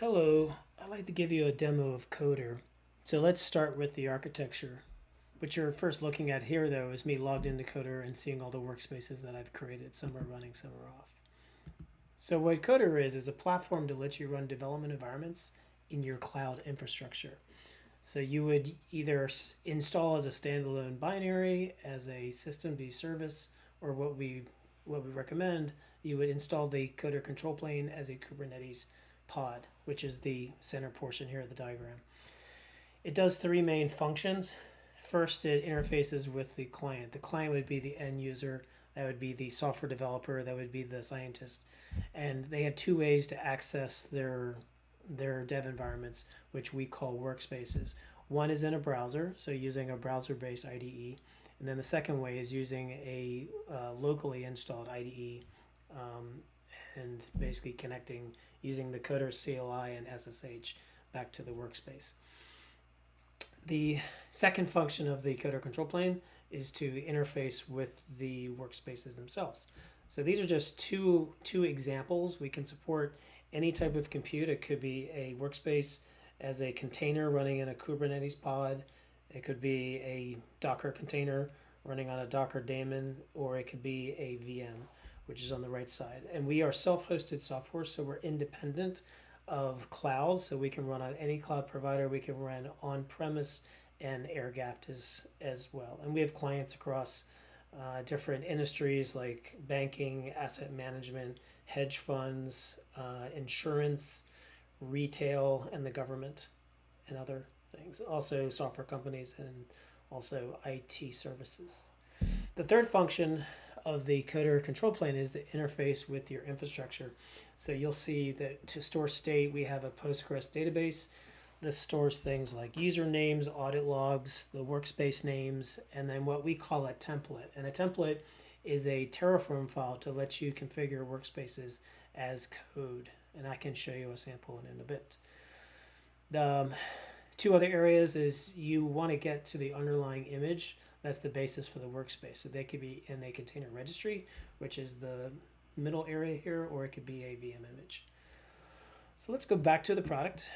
Hello, I'd like to give you a demo of Coder. So let's start with the architecture. What you're first looking at here though is me logged into Coder and seeing all the workspaces that I've created. Some are running, some are off. So what Coder is a platform to let you run development environments in your cloud infrastructure. So you would either install as a standalone binary, as a systemd service, or what we recommend, you would install the Coder control plane as a Kubernetes pod, which is the center portion here of the diagram. It does three main functions. First, it interfaces with the client. The client would be the end user, that would be the software developer, that would be the scientist. And they have two ways to access their dev environments, which we call workspaces. One is in a browser, so using a browser-based IDE. And then the second way is using a locally installed IDE and basically connecting using the Coder CLI and SSH back to the workspace. The second function of the Coder control plane is to interface with the workspaces themselves. So these are just two examples. We can support any type of compute. It could be a workspace as a container running in a Kubernetes pod. It could be a Docker container running on a Docker daemon, or it could be a VM, which is on the right side. And we are self-hosted software, so we're independent of cloud, so we can run on any cloud provider. We can run on-premise and air-gapped as well. And we have clients across different industries like banking, asset management, hedge funds, insurance, retail, and the government, and other things. Also software companies and also IT services. The third function of the Coder control plane is the interface with your infrastructure. So you'll see that to store state, we have a Postgres database. This stores things like usernames, audit logs, the workspace names, and then what we call a template. And a template is a Terraform file to let you configure workspaces as code. And I can show you a sample in a bit. The two other areas is you want to get to the underlying image. That's the basis for the workspace. So they could be in a container registry, which is the middle area here, or it could be a VM image. So let's go back to the product.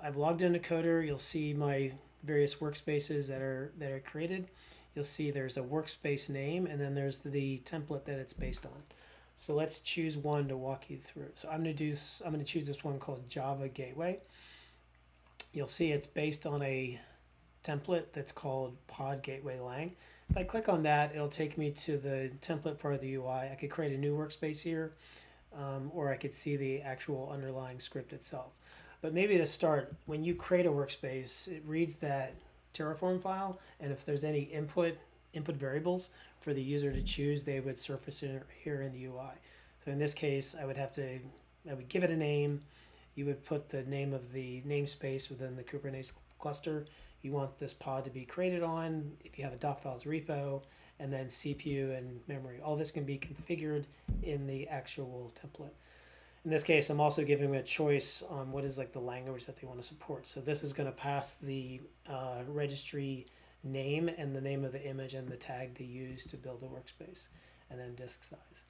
I've logged into Coder. You'll see my various workspaces that are created. You'll see there's a workspace name, and then there's the template that it's based on. So let's choose one to walk you through. So I'm going to choose this one called Java Gateway. You'll see it's based on a template that's called Pod Gateway Lang. If I click on that, it'll take me to the template part of the UI. I could create a new workspace here, or I could see the actual underlying script itself. But maybe to start, when you create a workspace, it reads that Terraform file, and if there's any input variables for the user to choose, they would surface here in the UI. So in this case, I would give it a name. You would put the name of the namespace within the Kubernetes cluster you want this pod to be created on. If you have a .files repo, and then CPU and memory. All this can be configured in the actual template. In this case, I'm also giving them a choice on what is like the language that they want to support. So this is going to pass the registry name and the name of the image and the tag to use to build a workspace, and then disk size.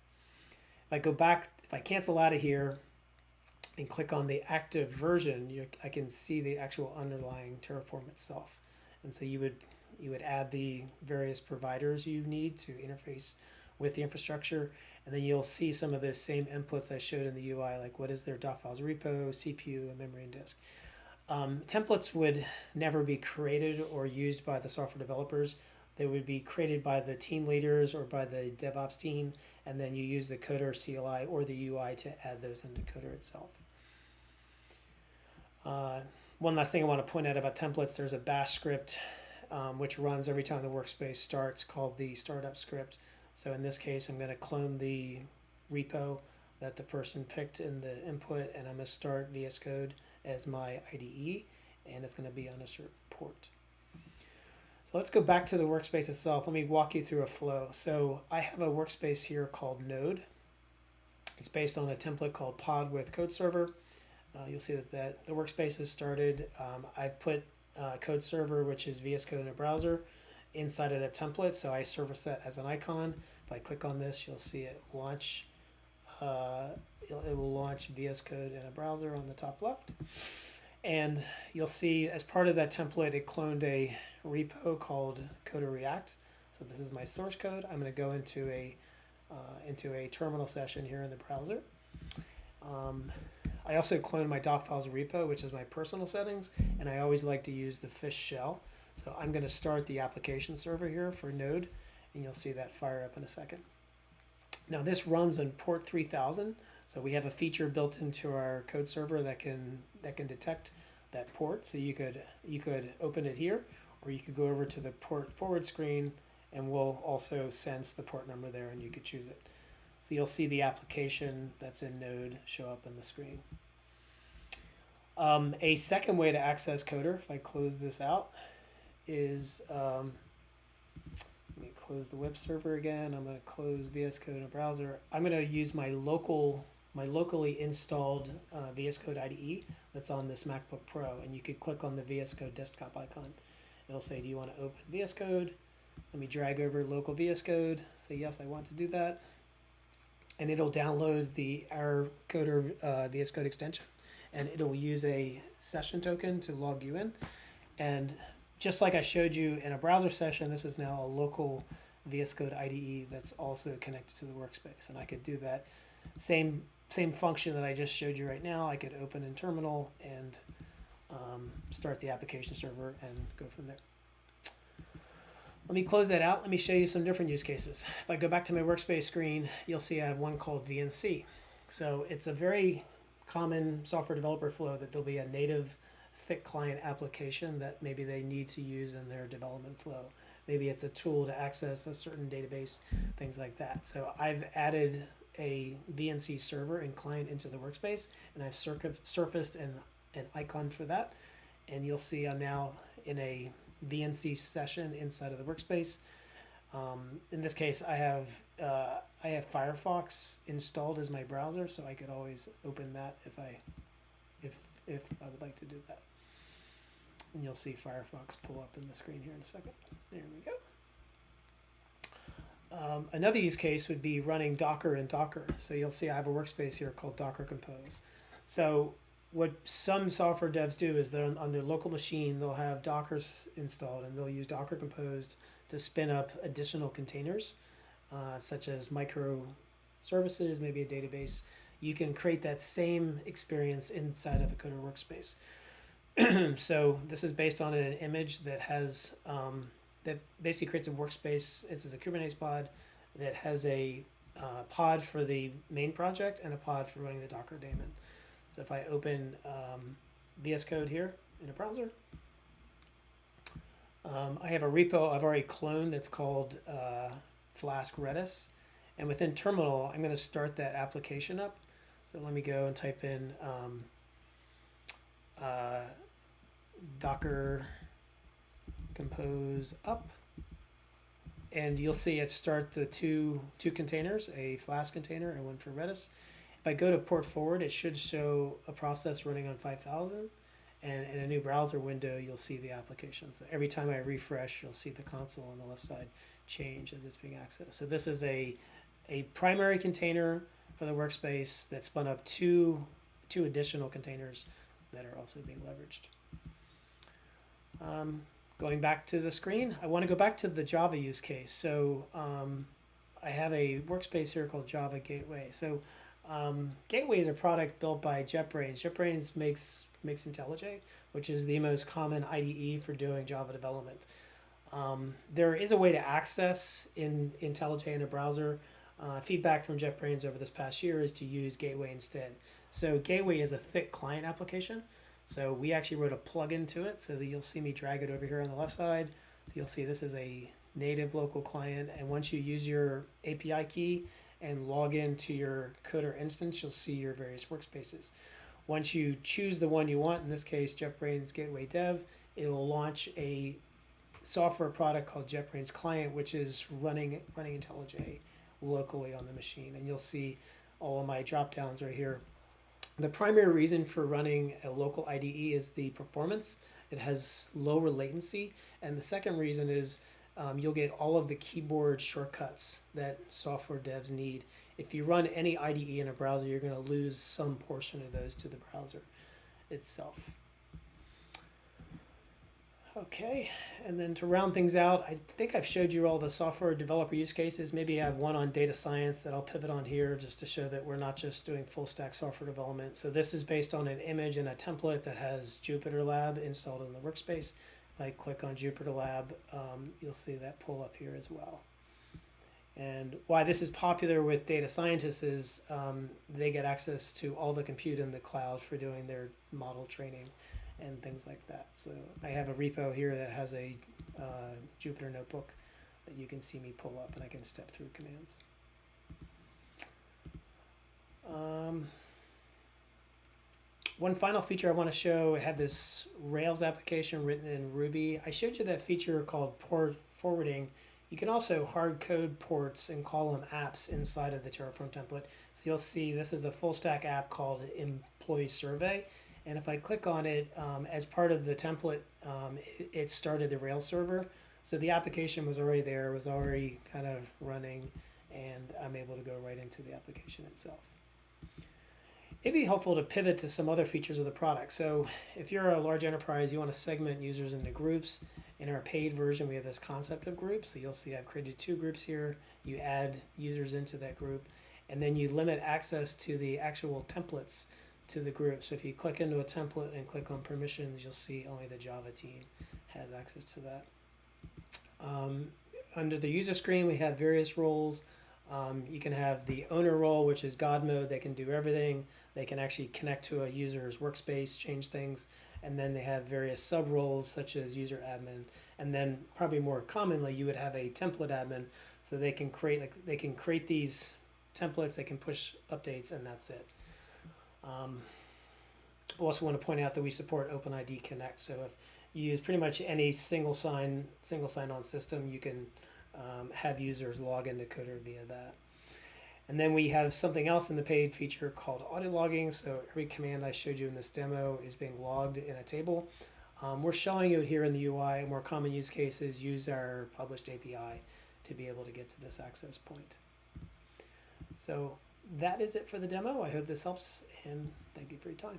If I go back, if I cancel out of here and click on the active version, I can see the actual underlying Terraform itself. And so you would add the various providers you need to interface with the infrastructure, and then you'll see some of the same inputs I showed in the UI, like what is their .files repo, CPU, and memory and disk. Templates would never be created or used by the software developers. They would be created by the team leaders or by the DevOps team, and then you use the Coder CLI or the UI to add those into Coder itself. One last thing I want to point out about templates, there's a bash script which runs every time the workspace starts called the startup script. So in this case, I'm going to clone the repo that the person picked in the input, and I'm going to start VS Code as my IDE, and it's going to be on this report. So let's go back to the workspace itself. Let me walk you through a flow. So I have a workspace here called Node. It's based on a template called Pod with Code Server. You'll see that the workspace is started. I've put Code Server, which is VS Code in a browser, inside of that template, so I service that as an icon. If I click on this, you'll see it launch it will launch VS Code in a browser on the top left. And you'll see as part of that template, it cloned a repo called Coder React. So this is my source code. I'm going to go into a terminal session here in the browser. I also cloned my doc files repo, which is my personal settings, and I always like to use the fish shell. So I'm going to start the application server here for Node, and you'll see that fire up in a second. Now this runs on port 3000, so we have a feature built into our code server that can detect that port. So you could open it here, or you could go over to the port forward screen, and we'll also sense the port number there, and you could choose it. So you'll see the application that's in Node show up on the screen. A second way to access Coder, if I close this out, is let me close the web server again. I'm going to close VS Code in a browser. I'm going to use my locally installed VS Code IDE that's on this MacBook Pro, and you could click on the VS Code desktop icon. It'll say, do you want to open VS Code? Let me drag over local VS Code, say yes, I want to do that. And it'll download our Coder VS Code extension, and it'll use a session token to log you in. And just like I showed you in a browser session, this is now a local VS Code IDE that's also connected to the workspace. And I could do that same function that I just showed you right now. I could open in terminal and start the application server and go from there. Let me close that out. Let me show you some different use cases. If I go back to my workspace screen, you'll see I have one called VNC. So it's a very common software developer flow that there'll be a native thick client application that maybe they need to use in their development flow. Maybe it's a tool to access a certain database, things like that. So I've added a VNC server and client into the workspace, and I've surfaced an icon for that. And you'll see I'm now in a VNC session inside of the workspace. In this case, I have Firefox installed as my browser, so I could always open that if I would like to do that. And you'll see Firefox pull up in the screen here in a second. There we go. Another use case would be running Docker in Docker. So you'll see I have a workspace here called Docker Compose. So what some software devs do is they're on their local machine, they'll have Docker installed, and they'll use Docker Compose to spin up additional containers, such as microservices, maybe a database. You can create that same experience inside of a Coder workspace. So this is based on an image that has that basically creates a workspace. This is a Kubernetes pod that has a pod for the main project and a pod for running the Docker daemon. So if I open VS Code here in a browser, I have a repo I've already cloned that's called Flask Redis. And within terminal, I'm going to start that application up. So let me go and type in Docker Compose up. And you'll see it start the two containers, a Flask container and one for Redis. If I go to port forward, it should show a process running on 5000, and in a new browser window, you'll see the application. So every time I refresh, you'll see the console on the left side change as it's being accessed. So this is a primary container for the workspace that spun up two additional containers that are also being leveraged. Going back to the screen, I want to go back to the Java use case. So I have a workspace here called Java Gateway. So Gateway is a product built by JetBrains. JetBrains makes IntelliJ, which is the most common IDE for doing Java development. There is a way to access IntelliJ in a browser. Feedback from JetBrains over this past year is to use Gateway instead. So Gateway is a thick client application. So we actually wrote a plugin to it, so that you'll see me drag it over here on the left side. So you'll see this is a native local client, and once you use your API key and log into your Coder instance, you'll see your various workspaces. Once you choose the one you want, in this case JetBrains Gateway Dev, it will launch a software product called JetBrains Client, which is running IntelliJ locally on the machine. And you'll see all of my drop downs right here. The primary reason for running a local IDE is the performance. It has lower latency. And the second reason is you'll get all of the keyboard shortcuts that software devs need. If you run any IDE in a browser, you're going to lose some portion of those to the browser itself. Okay, and then to round things out, I think I've showed you all the software developer use cases. Maybe I have one on data science that I'll pivot on here just to show that we're not just doing full stack software development. So this is based on an image and a template that has Jupyter Lab installed in the workspace. If I click on Jupyter Lab, you'll see that pull up here as well. And why this is popular with data scientists is they get access to all the compute in the cloud for doing their model training and things like that. So I have a repo here that has a Jupyter notebook that you can see me pull up, and I can step through commands. One final feature I want to show, I have this Rails application written in Ruby. I showed you that feature called port forwarding. You can also hard code ports and call them apps inside of the Terraform template. So you'll see this is a full stack app called Employee Survey. And if I click on it, as part of the template, it started the Rails server. So the application was already there, was already kind of running, and I'm able to go right into the application itself. It'd be helpful to pivot to some other features of the product. So if you're a large enterprise, you want to segment users into groups. In our paid version, we have this concept of groups. So you'll see I've created 2 groups here. You add users into that group, and then you limit access to the actual templates to the group. So if you click into a template and click on permissions, you'll see only the Java team has access to that. Under the user screen, we have various roles. You can have the owner role, which is God mode. They can do everything. They can actually connect to a user's workspace, change things. And then they have various sub roles such as user admin. And then probably more commonly, you would have a template admin. So they can create these templates, they can push updates, and that's it. I also want to point out that we support OpenID Connect. So if you use pretty much any single sign-on system, you can have users log into Coder via that. And then we have something else in the paid feature called audit logging. So every command I showed you in this demo is being logged in a table. We're showing it here in the UI. More common use cases use our published API to be able to get to this access point. So that is it for the demo. I hope this helps, and thank you for your time.